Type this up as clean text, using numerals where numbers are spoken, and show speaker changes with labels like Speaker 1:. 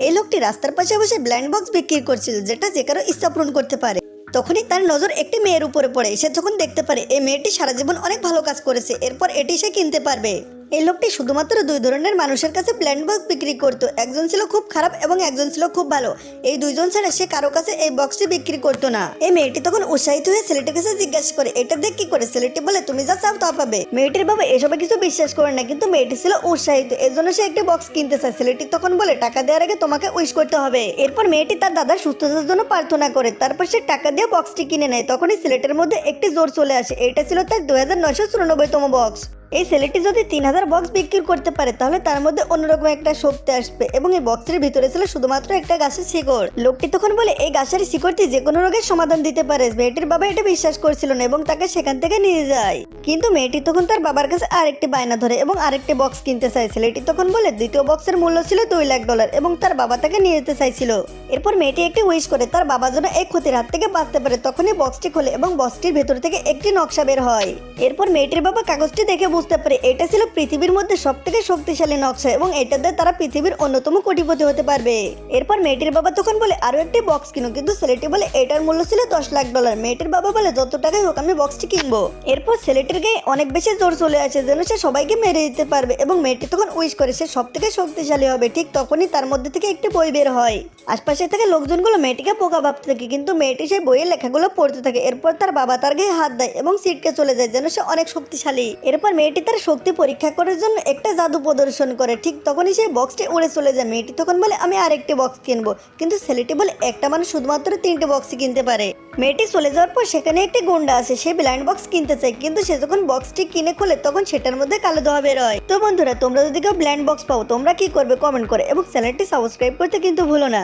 Speaker 1: এই লোকটি রাস্তার পাশে বসে ব্লাইন্ড বক্স বিক্রি করছিল, যেটা যে কারো ইচ্ছা পূরণ করতে পারে। তখনই তার নজর একটি মেয়ের উপরে পড়ে। সে যখন দেখতে পারে এই মেয়েটি সারা জীবন অনেক ভালো কাজ করেছে, এরপর এটি সে কিনতে পারবে। এই লোকটি শুধুমাত্র দুই ধরনের মানুষের কাছে ব্লাইন্ড বক্স বিক্রি করতো, একজন ছিল খুব খারাপ এবং একজন ছিল খুব ভালো। এই দুইজন ছাড়া সে কারো কাছে এই বক্সটি বিক্রি করতো না। এই মেয়েটি তখন উৎসাহিত হয়ে ছেলেটির কাছে জিজ্ঞাসা করে এটা দেখ কি করে। ছেলেটি বলে তুমি যা চাও তা পাবে। মেয়েটির বাবা এসবে কিছু বিশ্বাস করে না, কিন্তু মেয়েটি ছিল উৎসাহিত, এর জন্য সে একটি বক্স কিনতে চায়। ছেলেটি তখন বলে টাকা দেওয়ার আগে তোমাকে উইশ করতে হবে। এরপর মেয়েটি তার দাদার সুস্থতার জন্য প্রার্থনা করে, তারপর সে টাকা দিয়ে বক্সটি কিনে নেয়। তখনই ছেলেটির মধ্যে একটি জোর চলে আসে। এটা ছিল তার 2994তম বক্স। এই ছেলেটি যদি 3000 বক্স বিক্রি করতে পারে তাহলে তার মধ্যে অন্যরকম একটা শক্তি আসবে। এবং এই বক্সের ভিতরে ছিল শুধুমাত্র একটা গাছের শিকড়। লোকটি তখন বলে এই গাছের শিকড়টি যে কোনো রোগের সমাধান দিতে পারে। মেয়েটির বাবা এটা বিশ্বাস করছিল না এবং তাকে সেখান থেকে নিয়ে যায়। কিন্তু মেয়েটি তখন তার বাবার কাছে আরেকটি বায়না ধরে এবং আরেকটি বক্স কিনতে চায়। ছেলেটি তখন বলে দ্বিতীয় বক্সের মূল্য ছিল $2,00,000 এবং তার বাবা তাকে নিয়ে যেতে চাইছিল। এরপর মেয়েটি একটি উইশ করে তার বাবা যেন এই ক্ষতির হাত থেকে বাঁচতে পারে। তখনই বক্সটি খোলে এবং বক্সটির ভেতর থেকে একটি নকশা বের হয়। এরপর মেয়েটির বাবা কাগজটি দেখে বুঝতে পারে এটা ছিল পৃথিবীর মধ্যে সবথেকে শক্তিশালী নকশা এবং এটা দিয়ে তারা পৃথিবীর অন্যতম কোটিপতি হতে পারবে। এরপর মেয়েটির বাবা তখন বলে আরো একটি বক্স কিনো, কিন্তু ছেলেটি বলে এটার মূল্য ছিল $10,00,000। মেয়েটির বাবা বলে যত টাকাই হোক আমি বক্সটি কিনবো। এরপর ছেলেটির গায়ে অনেক বেশি জোর চলে আসে যেন সে সবাইকে মেরে দিতে পারবে এবং মেয়েটি তখন উইশ করে সে সবথেকে শক্তিশালী হবে। ঠিক তখনই তার মধ্যে থেকে একটি বই বের হয়। আশপাশে থেকে লোকজনগুলো মেয়েটিকে পোকা ভাবতে থাকে, কিন্তু মেয়েটি সেই বইয়ের লেখাগুলো পড়তে থাকে। এরপর তার বাবা তার গায়ে হাত দেয় এবং ছিটকে চলে যায় যেন সে অনেক শক্তিশালী। এরপর মেয়েটি তার শক্তি পরীক্ষা করার জন্য একটা জাদু প্রদর্শন করে। ঠিক তখনই সেই বক্সটি উড়ে চলে যায়। মেয়েটি তখন বলে আমি আরেকটি বক্স কিনবো, কিন্তু ছেলেটি বলে একটা মানুষ শুধুমাত্র 3টে বক্সই কিনতে পারে। মেয়েটি চলে যাওয়ার পর সেখানে একটি গুন্ডা আছে, সে ব্লাইন্ড বক্স কিনতে চায়, কিন্তু সে যখন বক্সটি কিনে খোলে তখন সেটার মধ্যে কালো ধোঁয়া বের হয়। তো বন্ধুরা তোমরা যদি কেউ ব্লাইন্ড বক্স পাও তোমরা কি করবে কমেন্ট করে এবং চ্যানেলটি সাবস্ক্রাইব করতে কিন্তু ভুলো না।